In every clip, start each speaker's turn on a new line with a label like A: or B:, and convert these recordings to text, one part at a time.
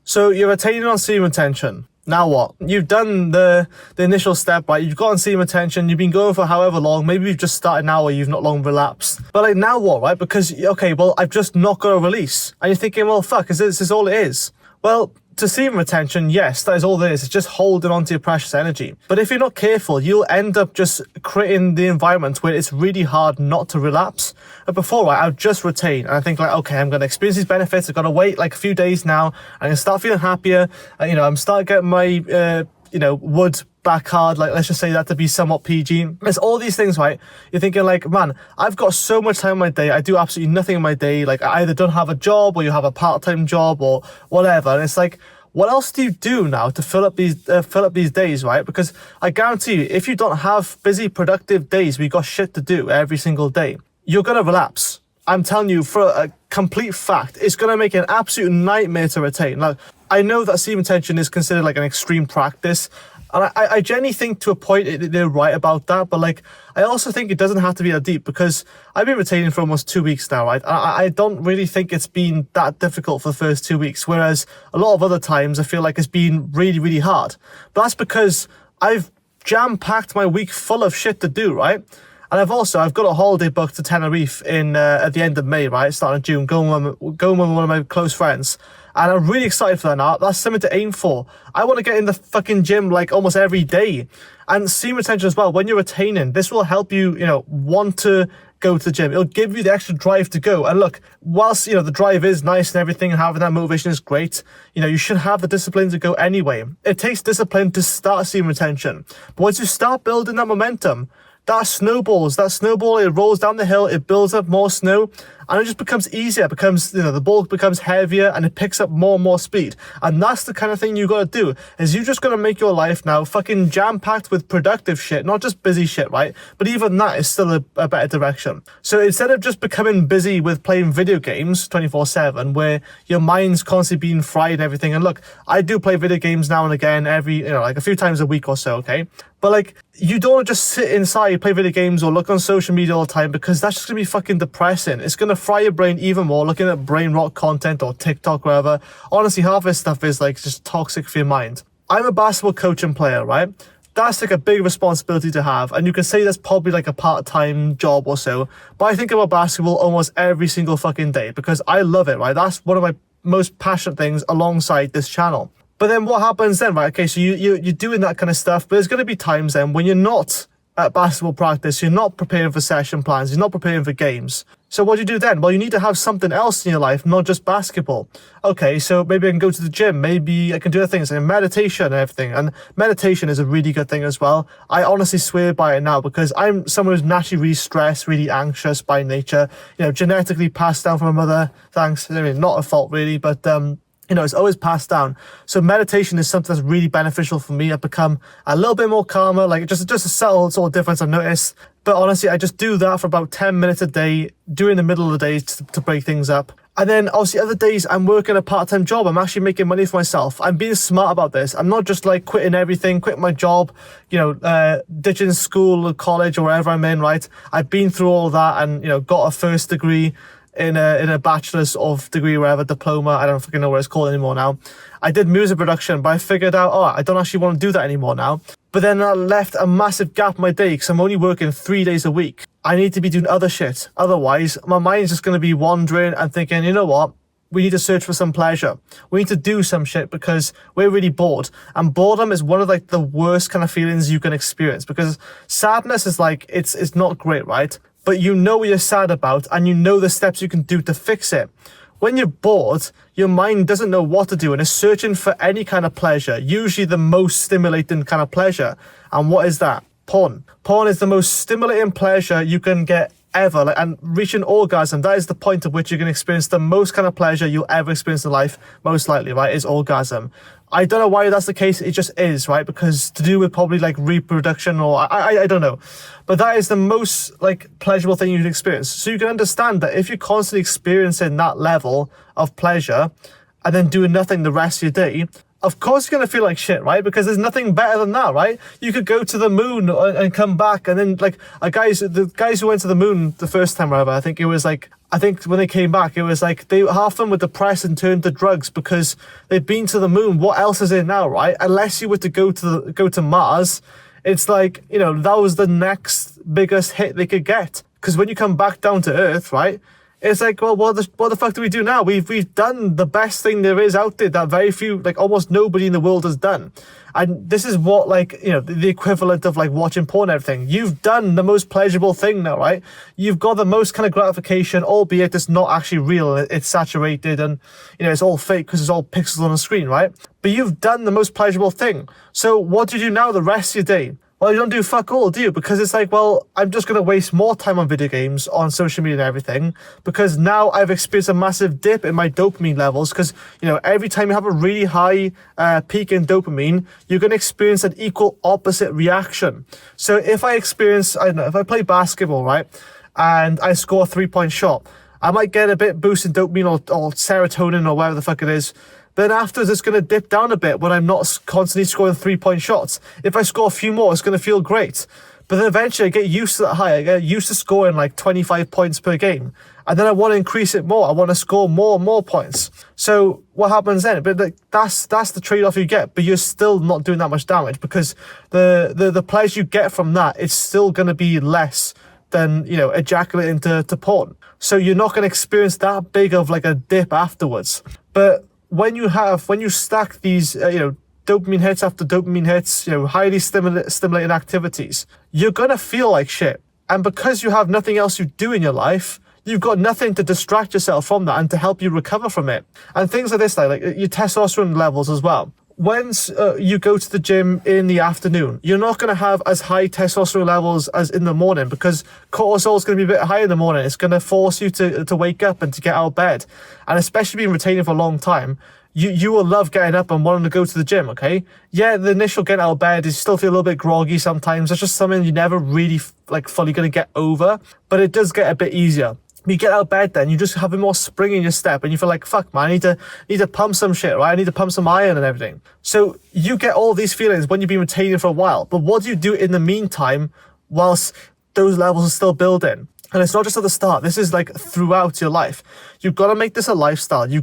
A: So you're attaining on semen retention. Now what? You've done the initial step, right? You've gotten semen retention, you've been going for however long, maybe you've just started now or you've not long relapsed. But like now what, right? Because, okay, well, I've just not got a release. And you're thinking, well, fuck, this is all it is. Well, to semen retention, yes, that is all it is. It's just holding on to your precious energy. But if you're not careful, you'll end up just creating the environment where it's really hard not to relapse. But before, right, I'll just retain. And I think like, okay, I'm going to experience these benefits. I've got to wait like a few days now. I'm going to start feeling happier. I'm starting to get my, wood back hard, like let's just say that to be somewhat PG. There's all these things, right? You're thinking like, man, I've got so much time in my day, I do absolutely nothing in my day, like I either don't have a job or you have a part-time job or whatever, and it's like, what else do you do now to fill up these days, right? Because I guarantee you, if you don't have busy, productive days where you got shit to do every single day, you're gonna relapse. I'm telling you for a complete fact, it's gonna make an absolute nightmare to retain. Like, I know that semen retention is considered like an extreme practice, and I genuinely think to a point they're right about that, but like, I also think it doesn't have to be that deep because I've been retaining for almost 2 weeks now, right? I don't really think it's been that difficult for the first 2 weeks, whereas a lot of other times I feel like it's been really, really hard. But that's because I've jam-packed my week full of shit to do, right? And I've got a holiday booked to Tenerife at the end of May, right? Starting in June, going with one of my close friends. And I'm really excited for that now. That's something to aim for. I want to get in the fucking gym like almost every day. And semen retention as well, when you're retaining, this will help you, want to go to the gym. It'll give you the extra drive to go. And look, whilst, the drive is nice and everything, and having that motivation is great, you should have the discipline to go anyway. It takes discipline to start semen retention. But once you start building that momentum, that snowballs. That snowball, it rolls down the hill, it builds up more snow, and it just becomes easier. It becomes, the ball becomes heavier and it picks up more and more speed. And that's the kind of thing you got to do, is you just got to make your life now fucking jam-packed with productive shit, not just busy shit, right? But even that is still a better direction. So instead of just becoming busy with playing video games 24/7, where your mind's constantly being fried and everything, and look, I do play video games now and again like a few times a week or so, okay? But like, you don't want to just sit inside, play video games or look on social media all the time, because that's just going to be fucking depressing. It's going to fry your brain even more, looking at brain rot content or TikTok, whatever. Honestly, half this stuff is like just toxic for your mind. I'm a basketball coach and player, right? That's like a big responsibility to have. And you can say that's probably like a part-time job or so. But I think about basketball almost every single fucking day because I love it, right? That's one of my most passionate things alongside this channel. But then what happens then, right? Okay, so you're doing that kind of stuff, but there's going to be times then when you're not at basketball practice, you're not preparing for session plans, you're not preparing for games. So what do you do then? Well, you need to have something else in your life, not just basketball. Okay, so maybe I can go to the gym, maybe I can do other things like meditation and everything. And meditation is a really good thing as well. I honestly swear by it now because I'm someone who's naturally really stressed, really anxious by nature, genetically passed down from my mother. Thanks. I mean, not a fault really, but it's always passed down. So meditation is something that's really beneficial for me. I've become a little bit more calmer, like just a subtle sort of difference I've noticed. But honestly, I just do that for about 10 minutes a day, during the middle of the day to break things up. And then obviously other days I'm working a part-time job. I'm actually making money for myself. I'm being smart about this. I'm not just like quitting everything, quitting my job, ditching school or college or wherever I'm in, right? I've been through all that and, got a first degree in a bachelor's of degree, whatever, diploma. I don't fucking know what it's called anymore now. I did music production, but I figured out, I don't actually want to do that anymore now. But then I left a massive gap in my day because I'm only working 3 days a week. I need to be doing other shit. Otherwise, my mind's just going to be wandering and thinking, you know what? We need to search for some pleasure. We need to do some shit because we're really bored. And boredom is one of like the worst kind of feelings you can experience because sadness is like, it's not great, right? But you know what you're sad about and you know the steps you can do to fix it. When you're bored, your mind doesn't know what to do and is searching for any kind of pleasure, usually the most stimulating kind of pleasure. And what is that? Porn. Porn is the most stimulating pleasure you can get ever, and reaching orgasm, that is the point at which you can experience the most kind of pleasure you'll ever experience in life, most likely, right, is orgasm. I don't know why that's the case, it just is, right, because to do with probably like reproduction or I don't know, but that is the most like pleasurable thing you can experience. So you can understand that if you're constantly experiencing that level of pleasure and then doing nothing the rest of your day, of course you're going to feel like shit, right? Because there's nothing better than that, right? You could go to the moon and come back, and then like the guys who went to the moon the first time ever, I think when they came back, it was like half of them were depressed and turned to drugs because they'd been to the moon. What else is there now, right? Unless you were to go to Mars, it's like, you know, that was the next biggest hit they could get. Because when you come back down to Earth, right? It's like, well, what the fuck do we do now? We've done the best thing there is out there that very few, like almost nobody in the world has done. And this is what, like, you know, the equivalent of like watching porn and everything. You've done the most pleasurable thing now, right? You've got the most kind of gratification, albeit it's not actually real. It's saturated and, you know, it's all fake because it's all pixels on the screen, right? But you've done the most pleasurable thing. So what do you do now the rest of your day? Well, you don't do fuck all, do you? Because it's like, well, I'm just going to waste more time on video games, on social media and everything, because now I've experienced a massive dip in my dopamine levels, because, you know, every time you have a really high peak in dopamine, you're going to experience an equal opposite reaction. So if I play basketball, right, and I score a 3-point shot, I might get a bit boost in dopamine or serotonin or whatever the fuck it is. Then afterwards, it's going to dip down a bit when I'm not constantly scoring 3-point shots. If I score a few more, it's going to feel great. But then eventually I get used to that high. I get used to scoring like 25 points per game. And then I want to increase it more. I want to score more and more points. So what happens then? But like, that's the trade-off you get. But you're still not doing that much damage, because the pleasure you get from that is still going to be less than, you know, ejaculating to porn. So you're not going to experience that big of like a dip afterwards. But when you stack these, dopamine hits after dopamine hits, you know, highly stimulating activities, you're going to feel like shit. And because you have nothing else you do in your life, you've got nothing to distract yourself from that and to help you recover from it. And things like this, like your testosterone levels as well. When you go to the gym in the afternoon, you're not going to have as high testosterone levels as in the morning, because cortisol is going to be a bit higher in the morning. It's going to force you to wake up and to get out of bed. And especially being retaining for a long time, you will love getting up and wanting to go to the gym, okay? Yeah, the initial getting out of bed, you still feel a little bit groggy sometimes. It's just something you're never really fully going to get over, but it does get a bit easier. You get out of bed, then you just have a more spring in your step, and you feel like, fuck man, I need to pump some shit, right? I need to pump some iron and everything. So you get all these feelings when you've been retaining for a while. But what do you do in the meantime whilst those levels are still building? And it's not just at the start. This is like throughout your life. You've got to make this a lifestyle. You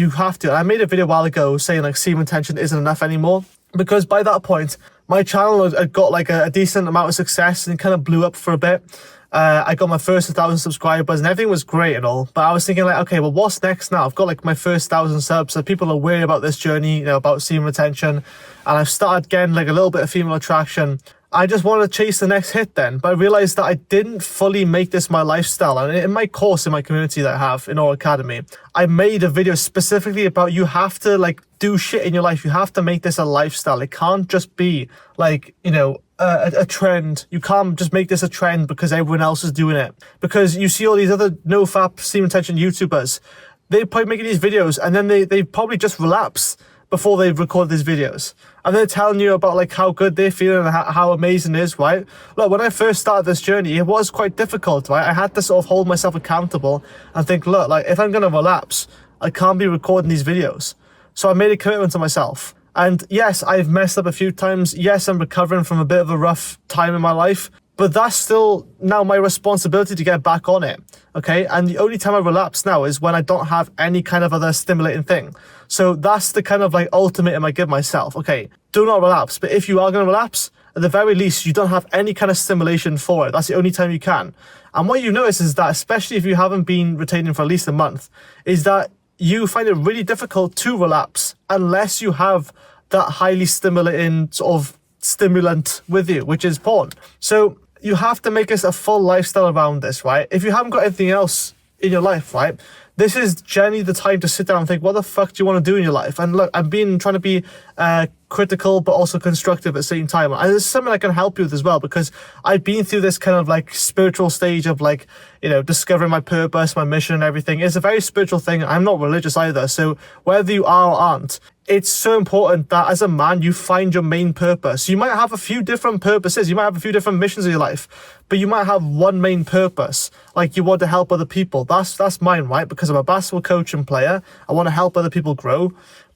A: have to. And I made a video a while ago saying like semen tension isn't enough anymore, because by that point, my channel had got like a decent amount of success and it kind of blew up for a bit. I got my first 1,000 subscribers and everything was great and all, but I was thinking like, okay, well, what's next now? I've got like my first 1,000 subs, so people are worried about this journey, you know, about semen retention, and I've started getting like a little bit of female attraction. I just wanted to chase the next hit then, but I realized that I didn't fully make this my lifestyle. And in my course, in my community that I have in our academy, I made a video specifically about you have to like do shit in your life. You have to make this a lifestyle. It can't just be like, you know, a trend. You can't just make this a trend because everyone else is doing it. Because you see all these other no-fap semen retention YouTubers, they're probably making these videos and then they probably just relapse before they've recorded these videos. And they're telling you about like how good they're feeling and how amazing it is, right? Look, when I first started this journey, it was quite difficult, right? I had to sort of hold myself accountable and think, look, like if I'm going to relapse, I can't be recording these videos. So I made a commitment to myself. And yes, I've messed up a few times. Yes, I'm recovering from a bit of a rough time in my life, but that's still now my responsibility to get back on it, okay? And the only time I relapse now is when I don't have any kind of other stimulating thing. So that's the kind of like ultimatum I give myself. Okay, do not relapse, but if you are going to relapse, at the very least, you don't have any kind of stimulation for it. That's the only time you can. And what you notice is that, especially if you haven't been retaining for at least a month, is that you find it really difficult to relapse unless you have that highly stimulating sort of stimulant with you, which is porn. So you have to make this a full lifestyle around this, right? If you haven't got anything else in your life, right, this is generally the time to sit down and think, what the fuck do you want to do in your life? And look, I'm trying to be critical but also constructive at the same time. And it's something I can help you with as well, because I've been through this kind of like spiritual stage of like, you know, discovering my purpose, my mission and everything. It's a very spiritual thing. I'm not religious either. So whether you are or aren't, it's so important that as a man, you find your main purpose. You might have a few different purposes. You might have a few different missions in your life, but you might have one main purpose. Like you want to help other people. That's mine, right? Because I'm a basketball coach and player. I want to help other people grow.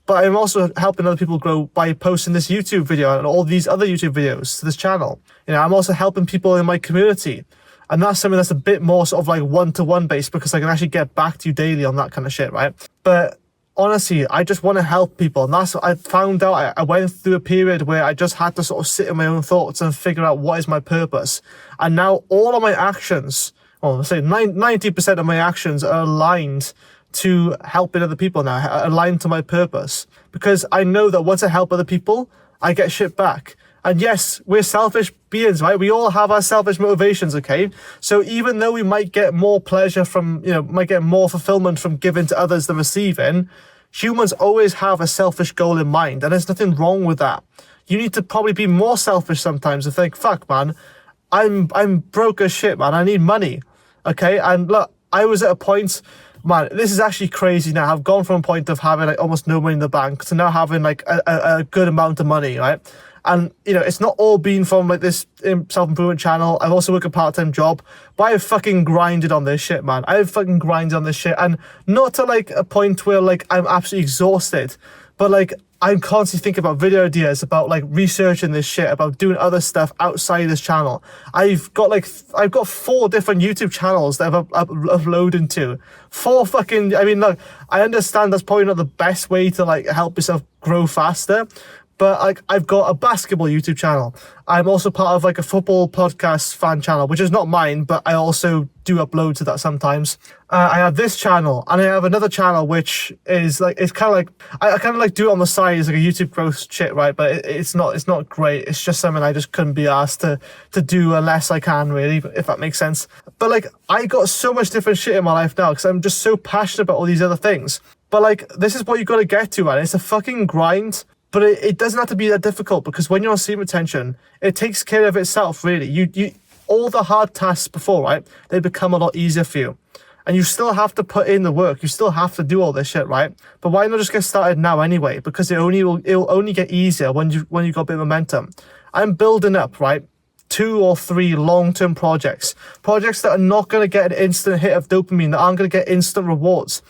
A: but I'm also helping other people grow by posting this YouTube video and all these other YouTube videos to this channel. You know, I'm also helping people in my community. And that's something that's a bit more sort of like one-to-one based, because I can actually get back to you daily on that kind of shit, right? But honestly, I just want to help people. And that's what I found out. I went through a period where I just had to sort of sit in my own thoughts and figure out what is my purpose. And now all of my actions, well, let's say 90% of my actions are aligned to helping other people now, aligned to my purpose. Because I know that once I help other people, I get shit back. And yes, we're selfish beings, right? We all have our selfish motivations, okay? So even though we might get more pleasure from, you know, might get more fulfillment from giving to others than receiving, humans always have a selfish goal in mind, and there's nothing wrong with that. You need to probably be more selfish sometimes and think, fuck, man, I'm broke as shit, man. I need money, okay? And look, I was at a point, man, this is actually crazy now. I've gone from a point of having like almost no money in the bank to now having like a good amount of money, right? And, you know, it's not all been from like this self-improvement channel. I've also worked a part-time job, but I've fucking grinded on this shit, man. I've fucking grinded on this shit. And not to like a point where like I'm absolutely exhausted, but like I'm constantly thinking about video ideas, about like researching this shit, about doing other stuff outside this channel. I've got 4 different YouTube channels that I've uploaded to. 4 fucking, I mean, look, I understand that's probably not the best way to like help yourself grow faster, but like I've got a basketball YouTube channel. I'm also part of like a football podcast fan channel, which is not mine, but I also do upload to that sometimes. I have this channel, and I have another channel which is like, it's kind of like, I kind of like do it on the side as like a YouTube growth shit, right? But it's not great. It's just something I just couldn't be asked to do unless I can, really, if that makes sense. But like I got so much different shit in my life now because I'm just so passionate about all these other things. But like this is what you got to get to, man. It's a fucking grind. But it doesn't have to be that difficult, because when you're on semen retention, it takes care of itself, really. You all the hard tasks before, right? They become a lot easier for you. And you still have to put in the work. You still have to do all this shit, right? But why not just get started now anyway? Because it'll only get easier when you got a bit of momentum. I'm building up, right? 2 or 3 long-term projects that are not going to get an instant hit of dopamine, that aren't going to get instant rewards.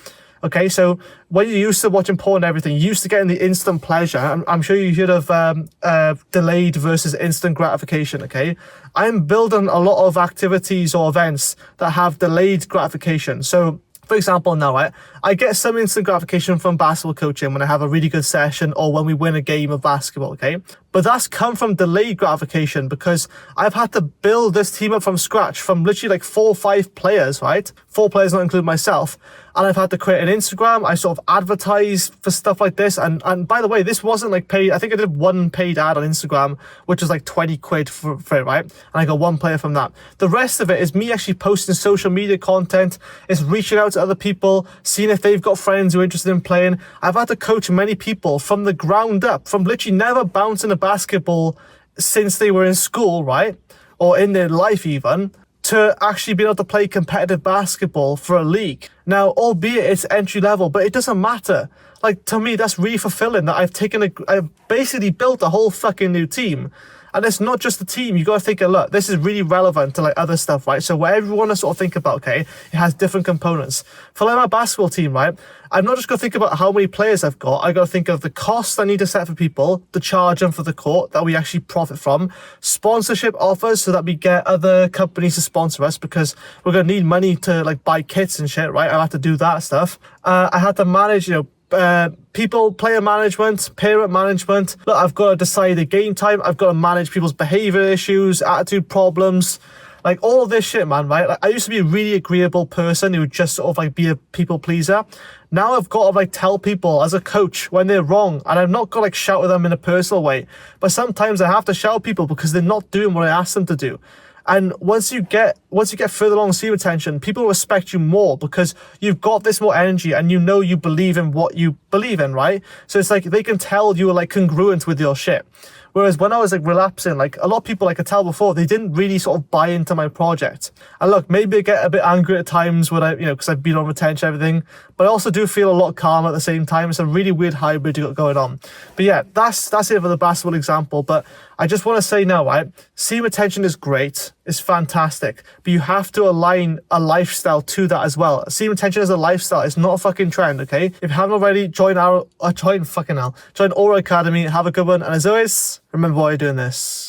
A: Okay, so when you're used to watching porn and everything, you're used to getting the instant pleasure. I'm sure you heard of delayed versus instant gratification, okay? I'm building a lot of activities or events that have delayed gratification. So, for example, now, right, I get some instant gratification from basketball coaching when I have a really good session or when we win a game of basketball, okay? But that's come from delayed gratification because I've had to build this team up from scratch from literally like 4 or 5 players, right? 4 players, not including myself. And I've had to create an Instagram. I sort of advertise for stuff like this. And by the way, this wasn't like paid. I think I did 1 paid ad on Instagram, which was like 20 quid for it, right? And I got 1 player from that. The rest of it is me actually posting social media content. It's reaching out to other people, seeing if they've got friends who are interested in playing. I've had to coach many people from the ground up, from literally never bouncing a basketball since they were in school, right? Or in their life even, to actually being able to play competitive basketball for a league. Now, albeit it's entry level, but it doesn't matter. Like, to me, that's really fulfilling that I've basically built a whole fucking new team. And it's not just the team. You got to think, look, this is really relevant to like other stuff, right? So whatever you want to sort of think about, okay, it has different components. For like my basketball team, right, I'm not just going to think about how many players I've got. I got to think of the costs I need to set for people, the charge them for the court that we actually profit from, sponsorship offers so that we get other companies to sponsor us because we're going to need money to like buy kits and shit, right? I have to do that stuff. I had to manage, people, player management, parent management. Look, I've got to decide the game time. I've got to manage people's behavior issues, attitude problems, like all of this shit, man, right? Like, I used to be a really agreeable person who would just sort of like be a people pleaser. Now I've got to like tell people as a coach when they're wrong, and I'm not got to like shout at them in a personal way, but sometimes I have to shout people because they're not doing what I asked them to do. And once you get further along semen retention, people respect you more because you've got this more energy and you know you believe in what you believe in, right? So it's like they can tell you are like congruent with your shit. Whereas when I was like relapsing, like a lot of people, like I could tell before, they didn't really sort of buy into my project. And look, maybe I get a bit angry at times when because I've been on retention and everything, but I also do feel a lot calmer at the same time. It's a really weird hybrid you got going on. But yeah, that's it for the basketball example. But I just want to say now, right, semen retention is great. It's fantastic. but you have to align a lifestyle to that as well. Semen retention is a lifestyle. It's not a fucking trend, okay? If you haven't already, join Aura Academy. Have a good one. And as always, remember why you're doing this.